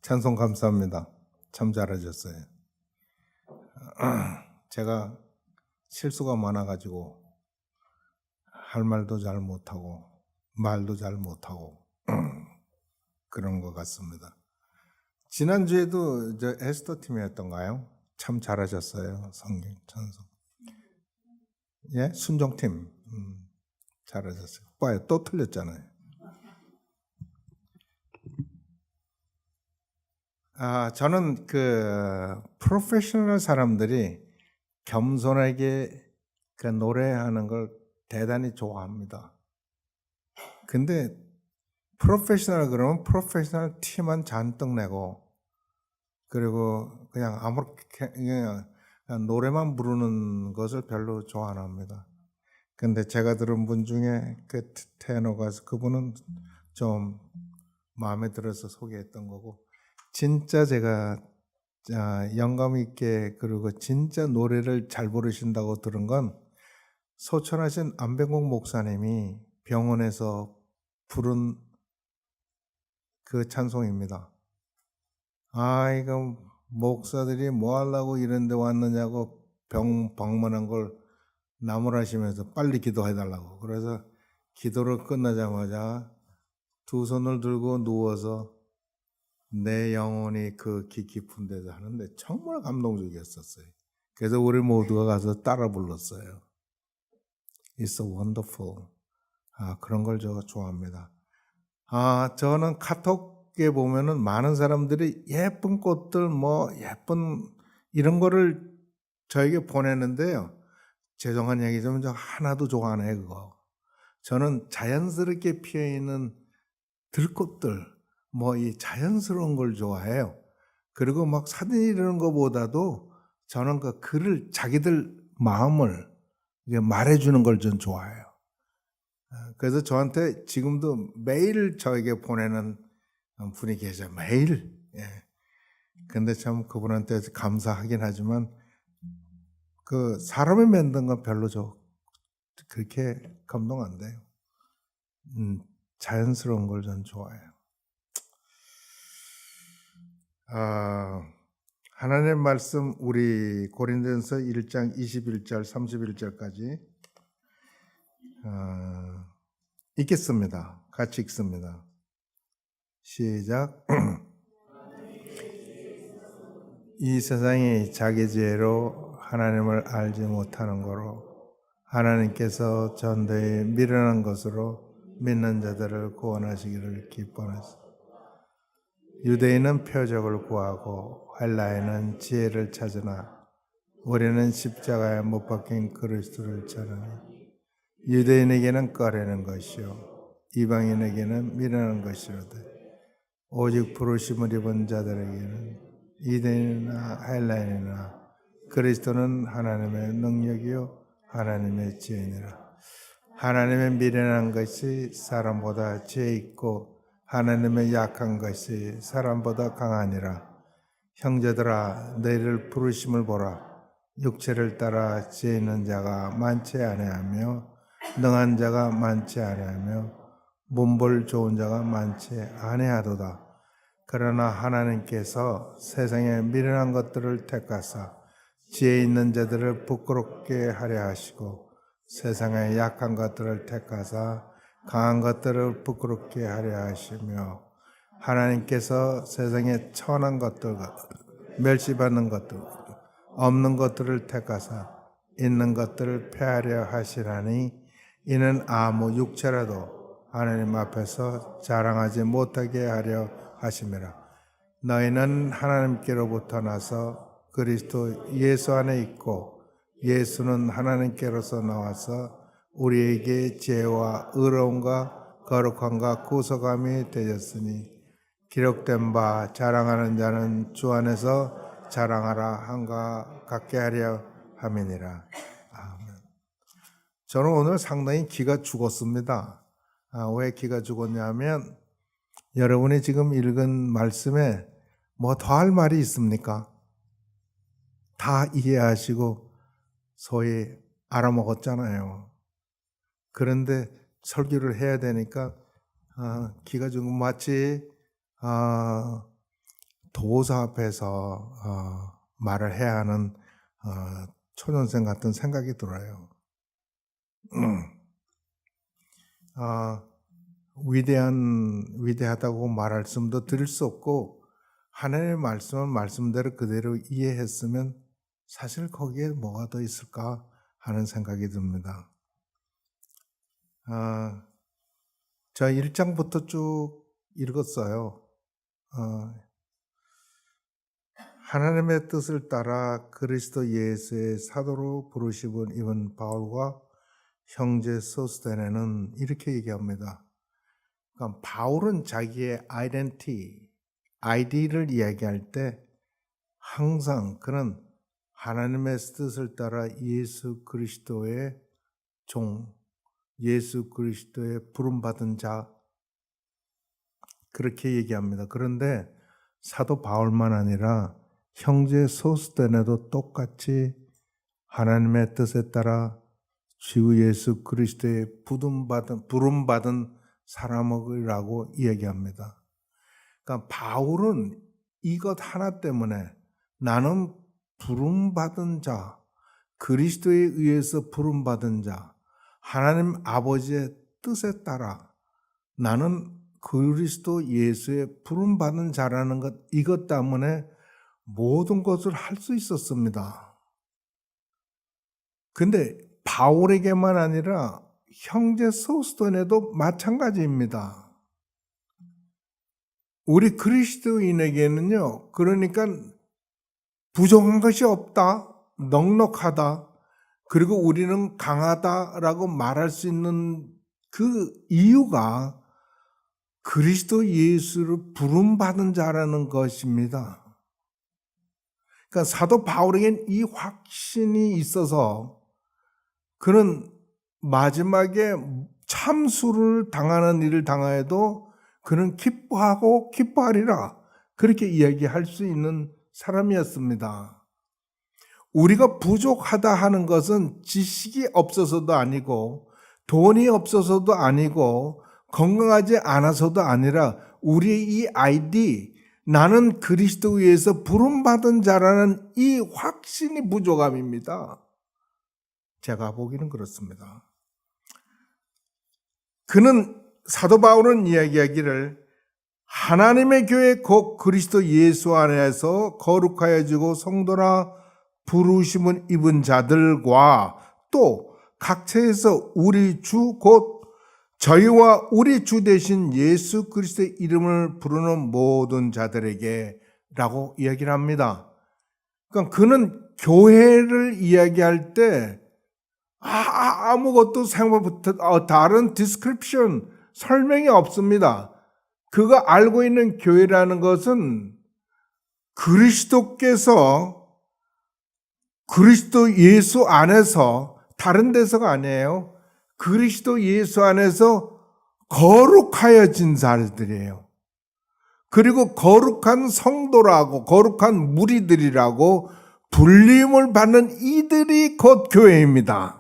찬송 감사합니다. 참 잘하셨어요. 제가 실수가 많아가지고 할 말도 잘 못하고 말도 잘 못하고 그런 것 같습니다. 지난주에도 에스더 팀이었던가요? 참 잘하셨어요. 성경 찬송. 예, 순종팀 잘하셨어요. 봐요, 또 틀렸잖아요. 저는 프로페셔널 사람들이 겸손하게 노래하는 걸 대단히 좋아합니다. 근데 프로페셔널 그러면 프로페셔널 티만 잔뜩 내고 그리고 그냥 아무렇게 그냥 노래만 부르는 것을 별로 좋아 안 합니다. 근데 제가 들은 분 중에 그 테너가 그분은 좀 마음에 들어서 소개했던 거고 진짜 제가 영감 있게 그리고 진짜 노래를 잘 부르신다고 들은 건 소천하신 안병국 목사님이 병원에서 부른 그 찬송입니다. 이거 목사들이 뭐 하려고 이런 데 왔느냐고 병 방문한 걸 나무라시면서 빨리 기도해달라고. 그래서 기도를 끝나자마자 두 손을 들고 누워서 내 영혼이 그 깊은 데서 하는데 정말 감동적이었었어요. 그래서 우리 모두가 가서 따라 불렀어요. It's so wonderful. 그런 걸 제가 좋아합니다. 저는 카톡에 보면은 많은 사람들이 예쁜 꽃들, 예쁜 이런 거를 저에게 보내는데요. 죄송한 얘기지만 저 하나도 좋아 안 해요, 그거. 저는 자연스럽게 피어있는 들꽃들, 이 자연스러운 걸 좋아해요. 그리고 막 사진 이러는 것보다도 저는 그 글을 자기들 마음을 말해주는 걸 전 좋아해요. 그래서 저한테 지금도 매일 저에게 보내는 분이 계셔요. 매일. 예. 근데 참 그분한테 감사하긴 하지만 그 사람이 만든 건 별로 그렇게 감동 안 돼요. 자연스러운 걸 전 좋아해요. 하나님의 말씀 우리 고린도전서 1장 21절 31절까지 읽겠습니다. 같이 읽습니다. 시작. 이 세상이 자기 지혜로 하나님을 알지 못하는 거로 하나님께서 전도에 미련한 것으로 믿는 자들을 구원하시기를 기뻐하시오. 유대인은 표적을 구하고 헬라인은 지혜를 찾으나 우리는 십자가에 못 박힌 그리스도를 찾으니 유대인에게는 꺼리는 것이요 이방인에게는 미련한 것이로되 오직 부르심을 입은 자들에게는 유대인이나 헬라인이나 그리스도는 하나님의 능력이요 하나님의 지혜니라. 하나님의 미련한 것이 사람보다 지혜 있고 하나님의 약한 것이 사람보다 강하니라. 형제들아 너희를 부르심을 보라. 육체를 따라 지혜 있는 자가 많지 아니하며 능한 자가 많지 아니하며 문벌 좋은 자가 많지 아니하도다. 그러나 하나님께서 세상에 미련한 것들을 택하사 지혜 있는 자들을 부끄럽게 하려 하시고 세상에 약한 것들을 택하사 강한 것들을 부끄럽게 하려 하시며 하나님께서 세상에 천한 것들과 멸시받는 것들 없는 것들을 택하사 있는 것들을 폐하려 하시라니 이는 아무 육체라도 하나님 앞에서 자랑하지 못하게 하려 하심이라. 너희는 하나님께로부터 나서 그리스도 예수 안에 있고 예수는 하나님께로서 나와서 우리에게 지혜와 의로움과 거룩함과 구속함이 되셨으니 기록된 바 자랑하는 자는 주 안에서 자랑하라 한가 같게 하려 함이니라. 아멘. 저는 오늘 상당히 기가 죽었습니다. 왜 기가 죽었냐면 여러분이 지금 읽은 말씀에 뭐 더 할 말이 있습니까? 다 이해하시고 소위 알아먹었잖아요. 그런데 설교를 해야 되니까 기가 죽은 마치 도사 앞에서 말을 해야 하는 초년생 같은 생각이 들어요. 위대하다고 말할 수도 드릴 수 없고, 하나님의 말씀은 말씀대로 그대로 이해했으면 사실 거기에 뭐가 더 있을까 하는 생각이 듭니다. 저 1장부터 쭉 읽었어요. 하나님의 뜻을 따라 그리스도 예수의 사도로 부르심을 입은 바울과 형제 소스데네는 이렇게 얘기합니다. 그러니까 바울은 자기의 아이디를 이야기할 때 항상 그는 하나님의 뜻을 따라 예수 그리스도의 종, 예수 그리스도의 부름받은 자, 그렇게 얘기합니다. 그런데 사도 바울만 아니라 형제 소스데네도 똑같이 하나님의 뜻에 따라 주 예수 그리스도의 부름받은 사람이라고 이야기합니다. 그러니까 바울은 이것 하나 때문에 나는 부름받은 자, 그리스도에 의해서 부름받은 자, 하나님 아버지의 뜻에 따라 나는 그리스도 예수의 부름받은 자라는 것, 이것 때문에 모든 것을 할 수 있었습니다. 근데 바울에게만 아니라 형제 소스데네도 마찬가지입니다. 우리 그리스도인에게는요, 그러니까 부족한 것이 없다, 넉넉하다, 그리고 우리는 강하다라고 말할 수 있는 그 이유가 그리스도 예수를 부름받은 자라는 것입니다. 그러니까 사도 바울에겐 이 확신이 있어서 그는 마지막에 참수를 당하는 일을 당하여도 그는 기뻐하고 기뻐하리라, 그렇게 이야기할 수 있는 사람이었습니다. 우리가 부족하다 하는 것은 지식이 없어서도 아니고 돈이 없어서도 아니고 건강하지 않아서도 아니라 우리의 이 아이디, 나는 그리스도에 의해서 부름받은 자라는 이 확신이 부족함입니다. 제가 보기는 그렇습니다. 사도 바울은 이야기하기를 하나님의 교회 곧 그리스도 예수 안에서 거룩하여지고 성도라 부르심을 입은 자들과 또 각처에서 우리 주 곧 저희와 우리 주 되신 예수 그리스도의 이름을 부르는 모든 자들에게 라고 이야기를 합니다. 그러니까 그는 교회를 이야기할 때 아무것도 다른 디스크립션, 설명이 없습니다. 그가 알고 있는 교회라는 것은 그리스도께서 그리스도 예수 안에서, 다른 데서가 아니에요. 그리스도 예수 안에서 거룩하여진 자들이에요. 그리고 거룩한 성도라고, 거룩한 무리들이라고 불림을 받는 이들이 곧 교회입니다.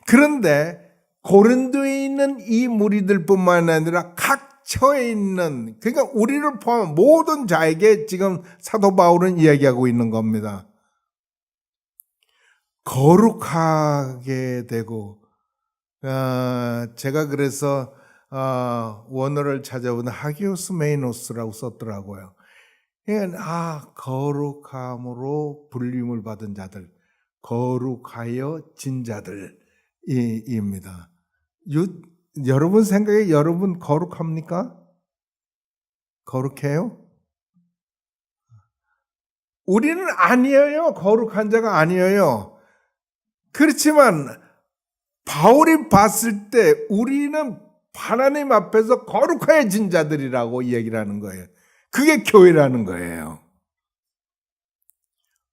그런데 고린도에 있는 이 무리들뿐만 아니라 각처에 있는, 그러니까 우리를 포함한 모든 자에게 지금 사도 바울은 이야기하고 있는 겁니다. 거룩하게 되고, 제가 그래서 원어를 찾아보면 하기오스 메이노스라고 썼더라고요. 거룩함으로 불림을 받은 자들, 거룩하여 진 자들입니다. 여러분 생각에 여러분 거룩합니까? 거룩해요? 우리는 아니에요. 거룩한 자가 아니에요. 그렇지만 바울이 봤을 때 우리는 하나님 앞에서 거룩해진 자들이라고 이야기를 하는 거예요. 그게 교회라는 거예요.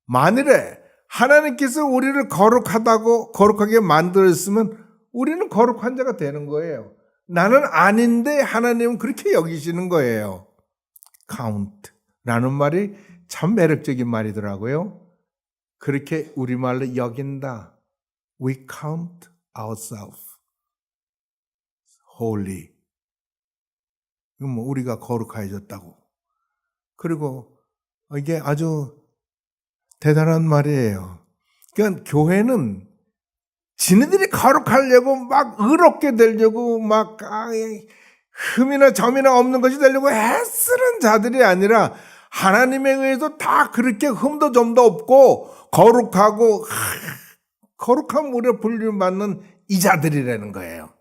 만일에 하나님께서 우리를 거룩하게 만들었으면 우리는 거룩한 자가 되는 거예요. 나는 아닌데 하나님은 그렇게 여기시는 거예요. count라는 말이 참 매력적인 말이더라고요. 그렇게 우리말로 여긴다. We count ourselves holy. 뭐 우리가 거룩해졌다고. 그리고 이게 아주 대단한 말이에요. 그러니까 교회는 지네들이 거룩하려고 막 의롭게 되려고 막 흠이나 점이나 없는 것이 되려고 애쓰는 자들이 아니라 하나님에 의해서 다 그렇게 흠도 점도 없고 거룩하고 거룩한 물에 분류받는 이 자들이라는 거예요.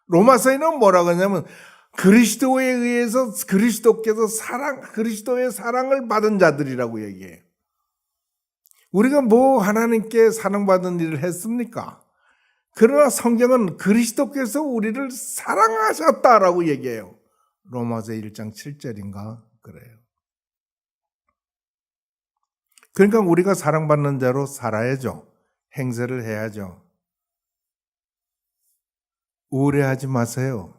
로마서에는 뭐라고 하냐면 그리스도에 의해서 그리스도께서 그리스도의 사랑을 받은 자들이라고 얘기해요. 우리가 뭐 하나님께 사랑받은 일을 했습니까? 그러나 성경은 그리스도께서 우리를 사랑하셨다라고 얘기해요. 로마서 1장 7절인가 그래요. 그러니까 우리가 사랑받는 자로 살아야죠. 행세를 해야죠. 우울해하지 마세요.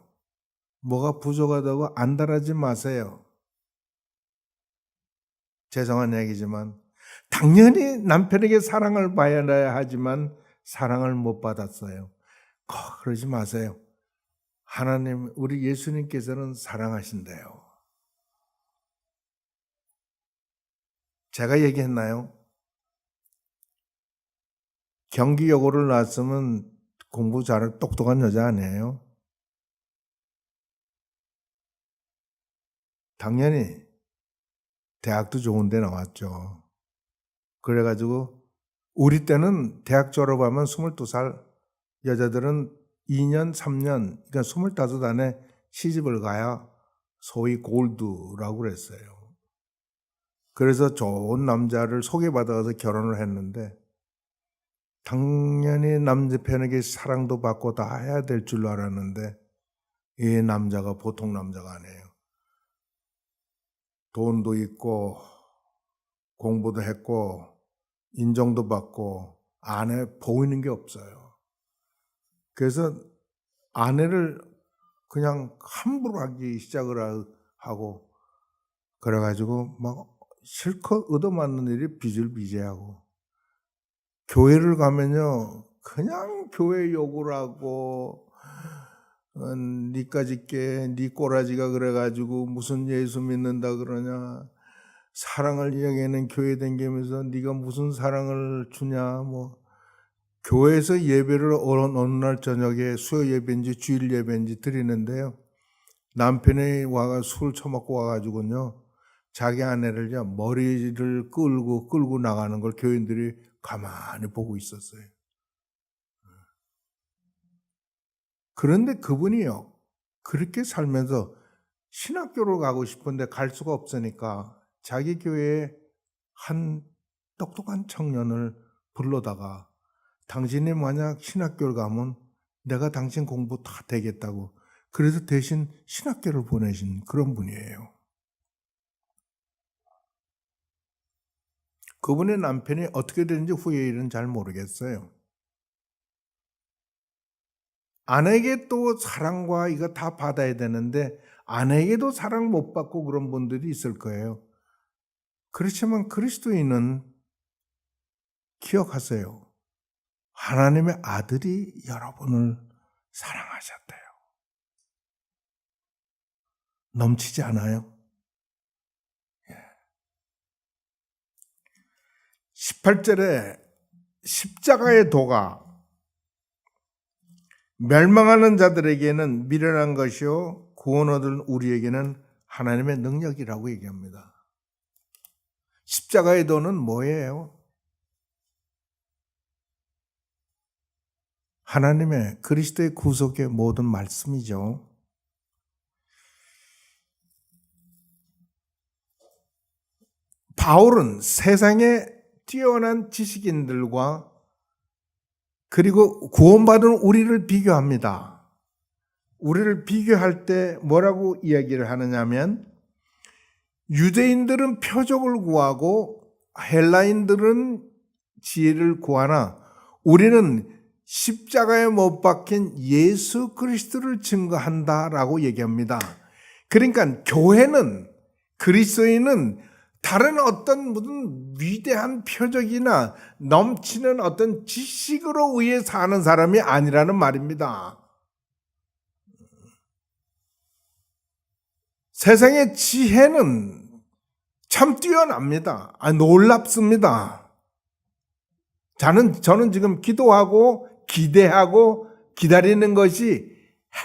뭐가 부족하다고 안달하지 마세요. 죄송한 얘기지만 당연히 남편에게 사랑을 받아야 하지만 사랑을 못 받았어요. 그러지 마세요. 하나님, 우리 예수님께서는 사랑하신대요. 제가 얘기했나요? 경기여고를 나왔으면 공부 잘하는 똑똑한 여자 아니에요? 당연히 대학도 좋은 데 나왔죠. 그래가지고 우리 때는 대학 졸업하면 22살, 여자들은 2년, 3년, 그러니까 25 안에 시집을 가야 소위 골드라고 그랬어요. 그래서 좋은 남자를 소개받아서 결혼을 했는데 당연히 남편에게 사랑도 받고 다 해야 될 줄 알았는데 이 남자가 보통 남자가 아니에요. 돈도 있고 공부도 했고 인정도 받고 아내 보이는 게 없어요. 그래서 아내를 그냥 함부로 하기 시작을 하고 그래가지고 막 실컷 얻어맞는 일이 비질비재하고 교회를 가면요 그냥 교회 욕을 하고 니까짓 게 니 꼬라지가 그래가지고 무슨 예수 믿는다 그러냐 사랑을 이야기하는 교회 다니면서 네가 무슨 사랑을 주냐 뭐 교회에서 예배를 어느 날 저녁에 수요 예배인지 주일 예배인지 드리는데요 남편이 와가 술 처먹고 와가지고요 자기 아내를요 머리를 끌고 나가는 걸 교인들이 가만히 보고 있었어요. 그런데 그분이요 그렇게 살면서 신학교를 가고 싶은데 갈 수가 없으니까 자기 교회에 한 똑똑한 청년을 불러다가 당신이 만약 신학교를 가면 내가 당신 공부 다 되겠다고 그래서 대신 신학교를 보내신 그런 분이에요. 그분의 남편이 어떻게 되는지 후의 일은 잘 모르겠어요. 아내에게 또 사랑과 이거 다 받아야 되는데 아내에게도 사랑 못 받고 그런 분들이 있을 거예요. 그렇지만 그리스도인은 기억하세요. 하나님의 아들이 여러분을 사랑하셨대요. 넘치지 않아요? 18절에 십자가의 도가 멸망하는 자들에게는 미련한 것이요 구원 얻을 우리에게는 하나님의 능력이라고 얘기합니다. 십자가의 도는 뭐예요? 하나님의 그리스도의 구속의 모든 말씀이죠. 바울은 세상의 뛰어난 지식인들과 그리고 구원받은 우리를 비교합니다. 우리를 비교할 때 뭐라고 이야기를 하느냐면 유대인들은 표적을 구하고 헬라인들은 지혜를 구하나 우리는 십자가에 못 박힌 예수 그리스도를 증거한다라고 얘기합니다. 그러니까 교회는 그리스도인은 다른 어떤 무슨 위대한 표적이나 넘치는 어떤 지식으로 의해 사는 사람이 아니라는 말입니다. 세상의 지혜는 참 뛰어납니다. 놀랍습니다. 저는 지금 기도하고 기대하고 기다리는 것이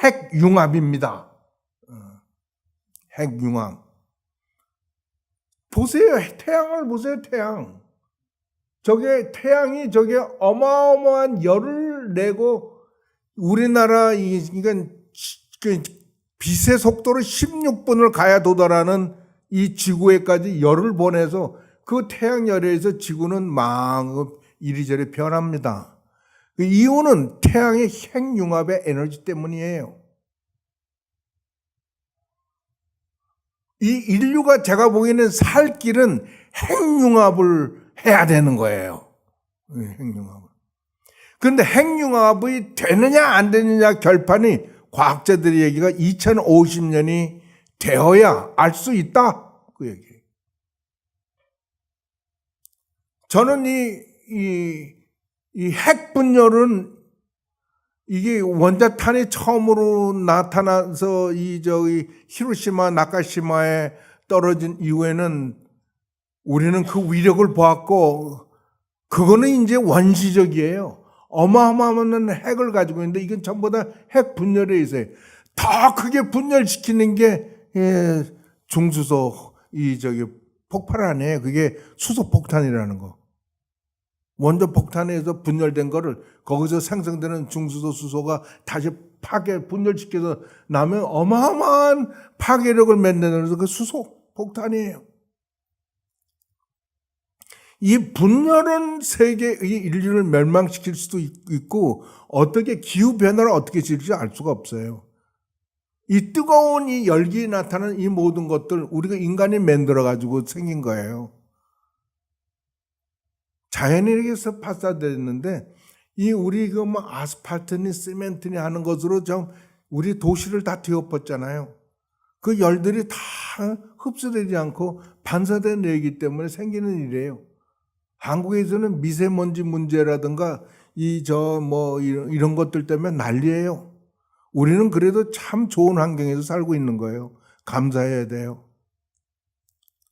핵융합입니다. 핵융합. 보세요. 태양을 보세요. 태양. 태양이 어마어마한 열을 내고 우리나라 이건 빛의 속도로 16분을 가야 도달하는 이 지구에까지 열을 보내서 그 태양열에 의해서 지구는 막 이리저리 변합니다. 그 이유는 태양의 핵융합의 에너지 때문이에요. 이 인류가 제가 보기에는 살 길은 핵융합을 해야 되는 거예요. 핵융합을. 그런데 핵융합이 되느냐 안 되느냐 결판이 과학자들의 얘기가 2050년이 되어야 알 수 있다. 그 얘기. 저는 이 핵분열은 이게 원자탄이 처음으로 나타나서 히로시마, 나카시마에 떨어진 이후에는 우리는 그 위력을 보았고, 그거는 이제 원시적이에요. 어마어마한 핵을 가지고 있는데, 이건 전부 다 핵 분열에 의해서 더 크게 분열시키는 게 중수소, 폭발 아니에요. 그게 수소폭탄이라는 거. 원자 폭탄에서 분열된 거를 거기서 생성되는 중수소, 수소가 다시 분열시켜서 나면 어마어마한 파괴력을 만드는 그 수소 폭탄이에요. 이 분열은 세계의 인류를 멸망시킬 수도 있고 어떻게 기후변화를 어떻게 지을지 알 수가 없어요. 이 뜨거운 이 열기에 나타나는 이 모든 것들 우리가 인간이 만들어가지고 생긴 거예요. 자연에게서 발사됐는데 우리 아스팔트니 시멘트니 하는 것으로 우리 도시를 다 뒤엎었잖아요. 그 열들이 다 흡수되지 않고 반사되기 때문에 생기는 일이에요. 한국에서는 미세먼지 문제라든가 이런 것들 때문에 난리예요. 우리는 그래도 참 좋은 환경에서 살고 있는 거예요. 감사해야 돼요.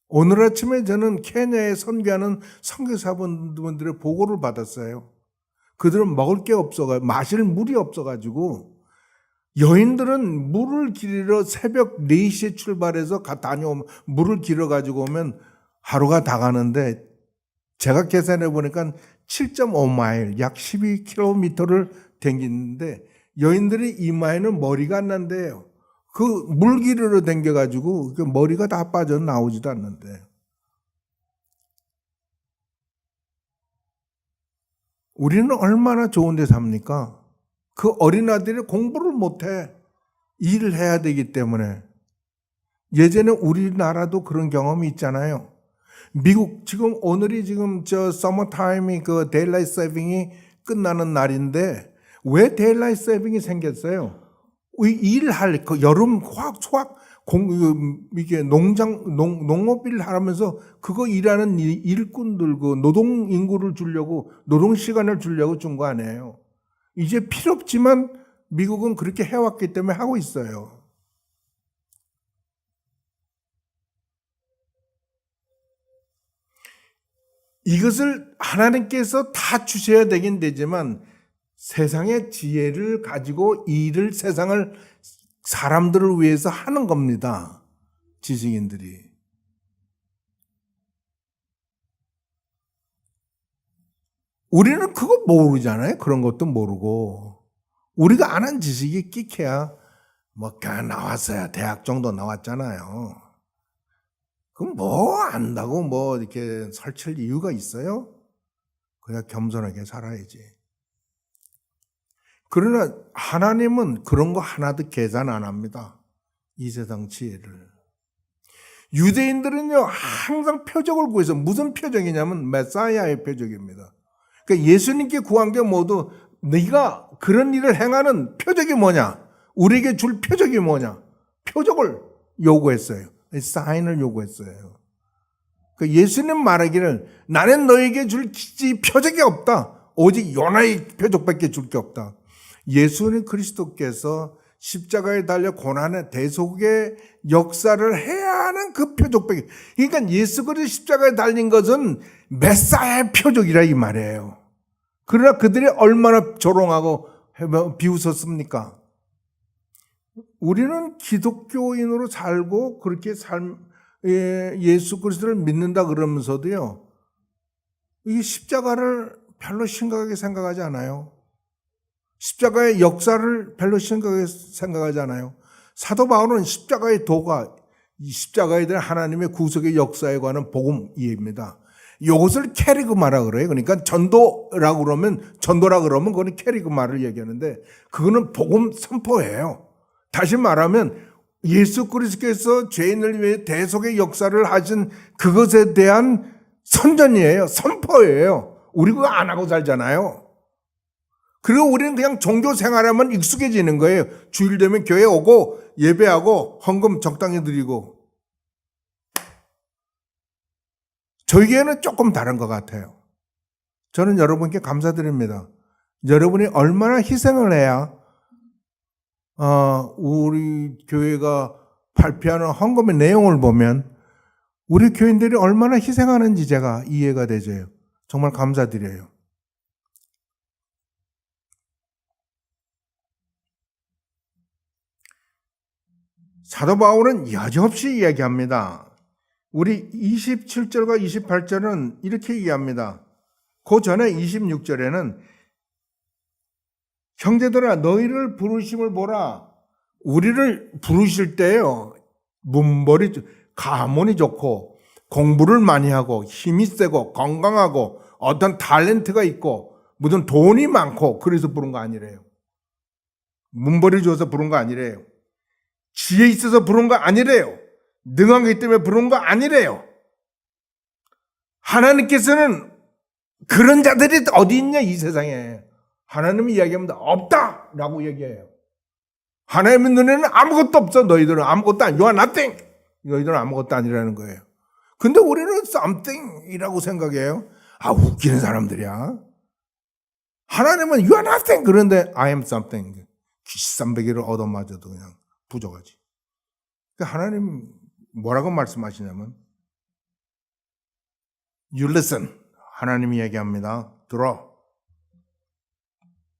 오늘 아침에 저는 케냐에 선교하는 선교사분들의 보고를 받았어요. 그들은 먹을 게 없어가지고, 마실 물이 없어가지고, 여인들은 물을 길러 새벽 4시에 출발해서 다녀오면, 물을 길어가지고 오면 하루가 다 가는데, 제가 계산해 보니까 7.5마일, 약 12km를 댕기는데, 여인들이 이 마일은 머리가 안 난대요. 그 물기르러 댕겨가지고 머리가 다 빠져나오지도 않는데. 우리는 얼마나 좋은 데 삽니까? 그 어린아들이 공부를 못해. 일을 해야 되기 때문에. 예전에 우리나라도 그런 경험이 있잖아요. 미국, 오늘이 서머타임이 데일라이트 세이빙이 끝나는 날인데 왜 데일라이트 세이빙이 생겼어요? 일할 여름 이게 농업일 하면서 그거 일하는 일꾼들 노동 인구를 주려고 노동 시간을 주려고 준 거 아니에요. 이제 필요 없지만 미국은 그렇게 해왔기 때문에 하고 있어요. 이것을 하나님께서 다 주셔야 되긴 되지만 세상의 지혜를 가지고 세상을 사람들을 위해서 하는 겁니다. 지식인들이. 우리는 그거 모르잖아요. 그런 것도 모르고. 우리가 아는 지식이 끼케야 그냥 나왔어야 대학 정도 나왔잖아요. 그럼 안다고 이렇게 설칠 이유가 있어요? 그냥 겸손하게 살아야지. 그러나 하나님은 그런 거 하나도 계산 안 합니다. 이 세상 지혜를. 유대인들은요 항상 표적을 구해서 무슨 표적이냐면 메사야의 표적입니다. 그러니까 예수님께 구한 게 모두 네가 그런 일을 행하는 표적이 뭐냐? 우리에게 줄 표적이 뭐냐? 표적을 요구했어요. 사인을 요구했어요. 그러니까 예수님 말하기를 나는 너에게 줄 표적이 없다. 오직 요나의 표적밖에 줄 게 없다. 예수님 그리스도께서 십자가에 달려 고난의 대속의 역사를 해야 하는 그 표적밖에. 그러니까 예수 그리스도 십자가에 달린 것은 메사야의 표적이라 이 말이에요. 그러나 그들이 얼마나 조롱하고 비웃었습니까? 우리는 기독교인으로 살고 그렇게 예수 그리스도를 믿는다 그러면서도요, 이 십자가를 별로 심각하게 생각하지 않아요. 십자가의 역사를 별로 심각하게 생각하지 않아요. 사도 바울은 십자가의 도가, 이 십자가에 대한 하나님의 구속의 역사에 관한 복음입니다. 이것을 캐리그마라 그래요. 그러니까 전도라고 그러면 그거는 캐리그마를 얘기하는데, 그거는 복음 선포예요. 다시 말하면 예수 그리스도께서 죄인을 위해 대속의 역사를 하신 그것에 대한 선전이에요. 선포예요. 우리 그거 안 하고 살잖아요. 그리고 우리는 그냥 종교 생활하면 익숙해지는 거예요. 주일 되면 교회 오고 예배하고 헌금 적당히 드리고. 저에게는 조금 다른 것 같아요. 저는 여러분께 감사드립니다. 여러분이 얼마나 희생을 해야 우리 교회가 발표하는 헌금의 내용을 보면 우리 교인들이 얼마나 희생하는지 제가 이해가 되죠. 정말 감사드려요. 사도 바울은 여지없이 이야기합니다. 우리 27절과 28절은 이렇게 얘기합니다. 그 전에 26절에는 형제들아 너희를 부르심을 보라. 우리를 부르실 때요, 문벌이 가문이 좋고 공부를 많이 하고 힘이 세고 건강하고 어떤 탤런트가 있고 무슨 돈이 많고 그래서 부른 거 아니래요. 문벌이 좋아서 부른 거 아니래요. 지혜 있어서 부른 거 아니래요. 능한 게 때문에 부른 거 아니래요. 하나님께서는 그런 자들이 어디 있냐 이 세상에. 하나님이 이야기합니다. 없다라고 얘기해요. 하나님의 눈에는 아무것도 없어. 너희들은 아무것도 아니. You are nothing. 너희들은 아무것도 아니라는 거예요. 근데 우리는 something이라고 생각해요. 아, 웃기는 사람들이야. 하나님은 you are nothing. 그런데 I am something. 귀쌈배기를 얻어맞아도 그냥 부족하지. 그러니까 하나님 뭐라고 말씀하시냐면 You listen. 하나님이 얘기합니다. 들어.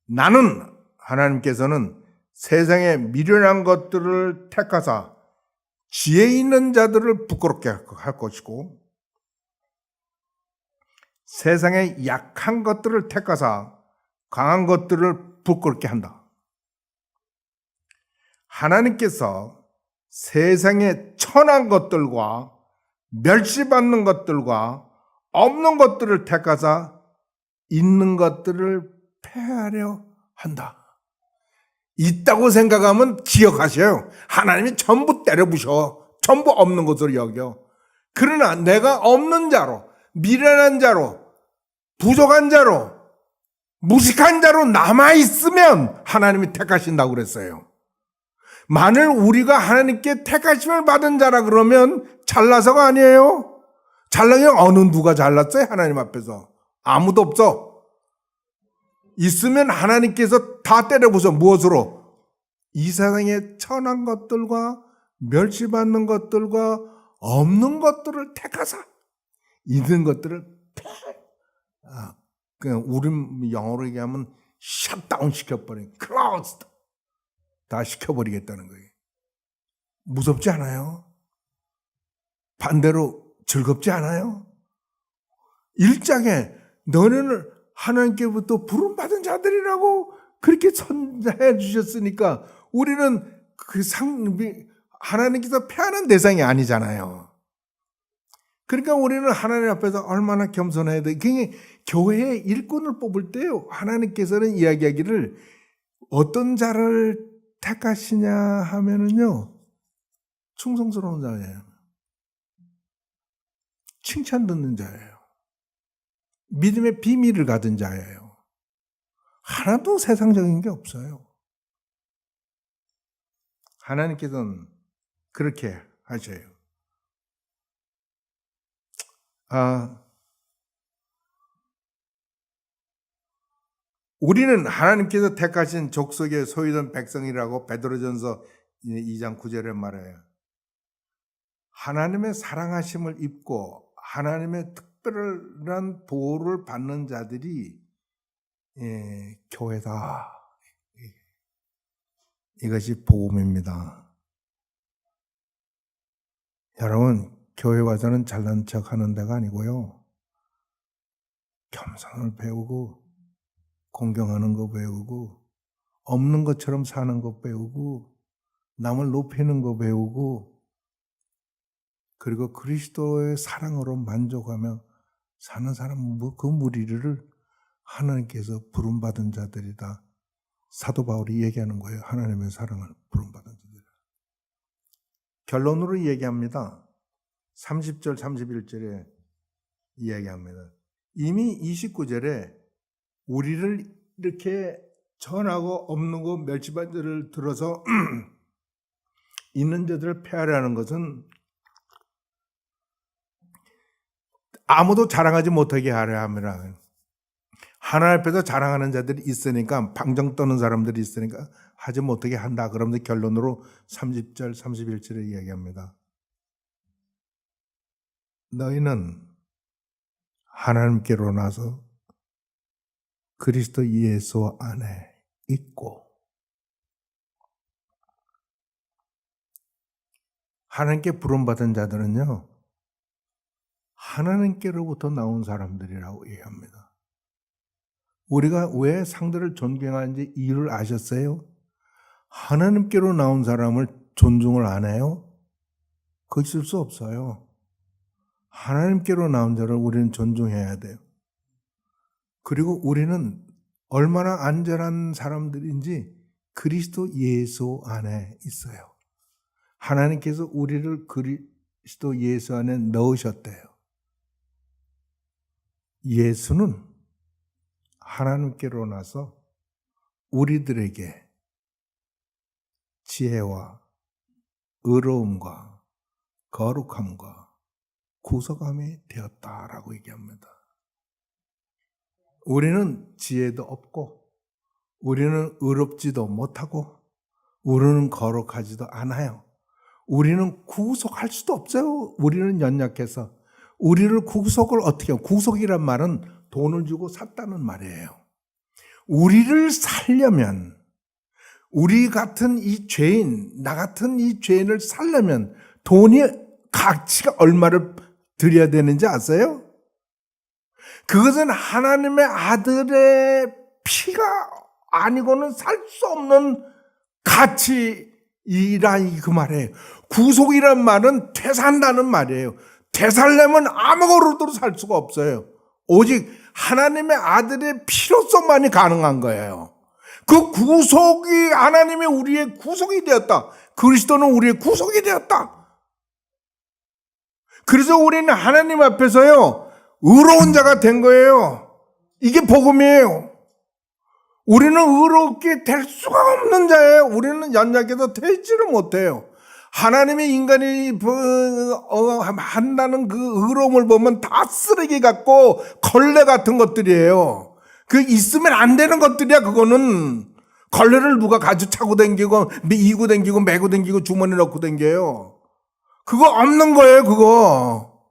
나는 하나님께서는 세상에 미련한 것들을 택하사 지혜 있는 자들을 부끄럽게 할 것이고 세상에 약한 것들을 택하사 강한 것들을 부끄럽게 한다. 하나님께서 세상에 천한 것들과 멸시받는 것들과 없는 것들을 택하사 있는 것들을 폐하려 한다. 있다고 생각하면 기억하셔요. 하나님이 전부 때려부셔. 전부 없는 것으로 여겨. 그러나 내가 없는 자로, 미련한 자로, 부족한 자로, 무식한 자로 남아있으면 하나님이 택하신다고 그랬어요. 만일 우리가 하나님께 택하심을 받은 자라 그러면 잘나서가 아니에요. 잘나면 어느 누가 잘났어요? 하나님 앞에서. 아무도 없어. 있으면 하나님께서 다 때려부숴. 무엇으로? 이 세상에 천한 것들과 멸시받는 것들과 없는 것들을 택하사 있는 것들을 그냥 우리 영어로 얘기하면 셧다운 시켜버린 클라우스 다 시켜버리겠다는 거예요. 무섭지 않아요? 반대로 즐겁지 않아요? 일장에 너네는 하나님께부터 부름받은 자들이라고 그렇게 선해 주셨으니까 우리는 하나님께서 패하는 대상이 아니잖아요. 그러니까 우리는 하나님 앞에서 얼마나 겸손해야 돼. 교회의 일꾼을 뽑을 때요, 하나님께서는 이야기하기를 어떤 자를 택하시냐 하면은요, 충성스러운 자예요. 칭찬 듣는 자예요. 믿음의 비밀을 가진 자예요. 하나도 세상적인 게 없어요. 하나님께서는 그렇게 하셔요. 우리는 하나님께서 택하신 족속의 소유된 백성이라고 베드로전서 2장 9절에 말해요. 하나님의 사랑하심을 입고 하나님의 특별한 보호를 받는 자들이 교회다. 이것이 복음입니다. 여러분, 교회 와서는 잘난 척 하는 데가 아니고요. 겸손을 배우고 공경하는 거 배우고 없는 것처럼 사는 거 배우고 남을 높이는 거 배우고 그리고 그리스도의 사랑으로 만족하며 사는 사람, 그 무리를 하나님께서 부름받은 자들이다. 사도 바울이 얘기하는 거예요. 하나님의 사랑을 부름받은 자들. 결론으로 얘기합니다. 30절, 31절에 이야기합니다. 이미 29절에 우리를 이렇게 전하고 없는 거 멸치반절을 들어서 있는 자들을 폐하려는 것은 아무도 자랑하지 못하게 하려 함이라. 하나님 앞에서 자랑하는 자들이 있으니까, 방정 떠는 사람들이 있으니까 하지 못하게 한다. 그러면서 결론으로 30절, 31절에 이야기합니다. 너희는 하나님께로 나서 그리스도 예수 안에 있고, 하나님께 부름받은 자들은요, 하나님께로부터 나온 사람들이라고 얘기합니다. 우리가 왜 상대를 존경하는지 이유를 아셨어요? 하나님께로 나온 사람을 존중을 안 해요? 그거 있을 수 없어요. 하나님께로 나온 자를 우리는 존중해야 돼요. 그리고 우리는 얼마나 안전한 사람들인지 그리스도 예수 안에 있어요. 하나님께서 우리를 그리스도 예수 안에 넣으셨대요. 예수는 하나님께로 나서 우리들에게 지혜와 의로움과 거룩함과 구속함이 되었다라고 얘기합니다. 우리는 지혜도 없고 우리는 의롭지도 못하고 우리는 거룩하지도 않아요. 우리는 구속할 수도 없어요. 우리는 연약해서. 우리를 구속을 어떻게 해요? 구속이란 말은 돈을 주고 샀다는 말이에요. 우리를 살려면, 우리 같은 이 죄인, 나 같은 이 죄인을 살려면 돈이 가치가 얼마를 들여야 되는지 아세요? 그것은 하나님의 아들의 피가 아니고는 살 수 없는 가치이라 그 말이에요. 구속이란 말은 되산다는 말이에요. 되살려면 아무것으로도 살 수가 없어요. 오직 하나님의 아들의 피로서만이 가능한 거예요. 그 구속이 하나님이 우리의 구속이 되었다. 그리스도는 우리의 구속이 되었다. 그래서 우리는 하나님 앞에서요, 의로운 자가 된 거예요. 이게 복음이에요. 우리는 의롭게 될 수가 없는 자예요. 우리는 연약해도 되지를 못해요. 하나님의 인간이 한다는 그 의로움을 보면 다 쓰레기 같고 걸레 같은 것들이에요. 그 있으면 안 되는 것들이야. 그거는 걸레를 누가 가지고 차고 댕기고 이고 댕기고 메고 댕기고 주머니 넣고 댕겨요. 그거 없는 거예요. 그거.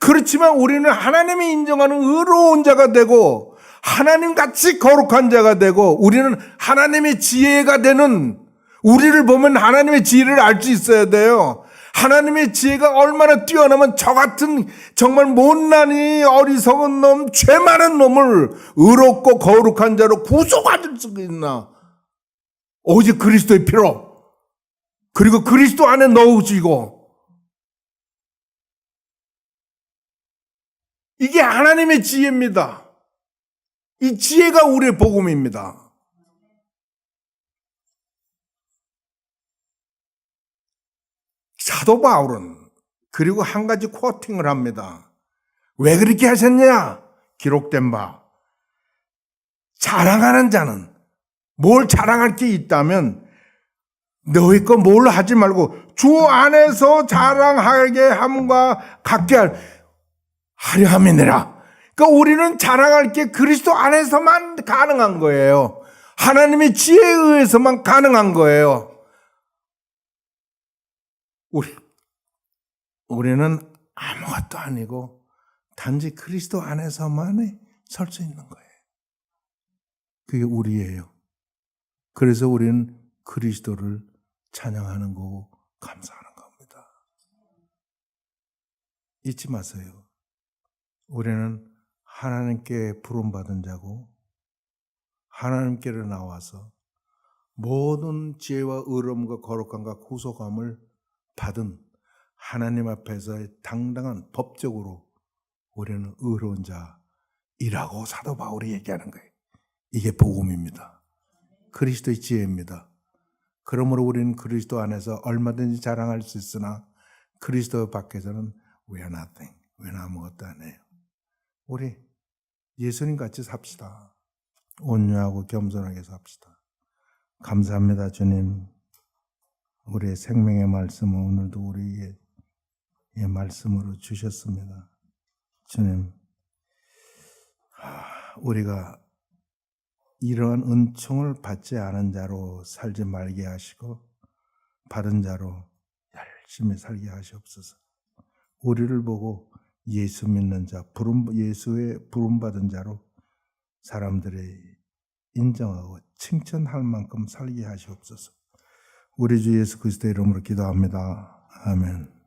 그렇지만 우리는 하나님이 인정하는 의로운 자가 되고 하나님같이 거룩한 자가 되고 우리는 하나님의 지혜가 되는, 우리를 보면 하나님의 지혜를 알 수 있어야 돼요. 하나님의 지혜가 얼마나 뛰어나면 저 같은 정말 못난이 어리석은 놈, 죄 많은 놈을 의롭고 거룩한 자로 구속할 수 있나? 오직 그리스도의 피로, 그리고 그리스도 안에 넣으시고, 이게 하나님의 지혜입니다. 이 지혜가 우리의 복음입니다. 사도 바울은 그리고 한 가지 코팅을 합니다. 왜 그렇게 하셨냐? 기록된 바, 자랑하는 자는, 뭘 자랑할 게 있다면 너희 거 뭘 하지 말고 주 안에서 자랑하게 함과 같게 하려 함이니라. 그러니까 우리는 자랑할 게 그리스도 안에서만 가능한 거예요. 하나님의 지혜에 의해서만 가능한 거예요. 우리는 아무것도 아니고 단지 그리스도 안에서만 설 수 있는 거예요. 그게 우리예요. 그래서 우리는 그리스도를 찬양하는 거고 감사하는 겁니다. 잊지 마세요. 우리는 하나님께 부름받은 자고 하나님께로 나와서 모든 지혜와 의로움과 거룩함과 구속함을 받은 하나님 앞에서의 당당한 법적으로 우리는 의로운 자이라고 사도 바울이 얘기하는 거예요. 이게 복음입니다. 그리스도의 지혜입니다. 그러므로 우리는 그리스도 안에서 얼마든지 자랑할 수 있으나 그리스도 밖에서는 we are nothing. 우리는 아무것도 아니에요. 우리 예수님 같이 삽시다. 온유하고 겸손하게 삽시다. 감사합니다, 주님. 우리의 생명의 말씀을 오늘도 우리의 말씀으로 주셨습니다. 주님, 우리가 이러한 은총을 받지 않은 자로 살지 말게 하시고 받은 자로 열심히 살게 하시옵소서. 우리를 보고 예수 믿는 자, 예수의 부름받은 자로 사람들이 인정하고 칭찬할 만큼 살게 하시옵소서. 우리 주 예수 그리스도의 이름으로 기도합니다. 아멘.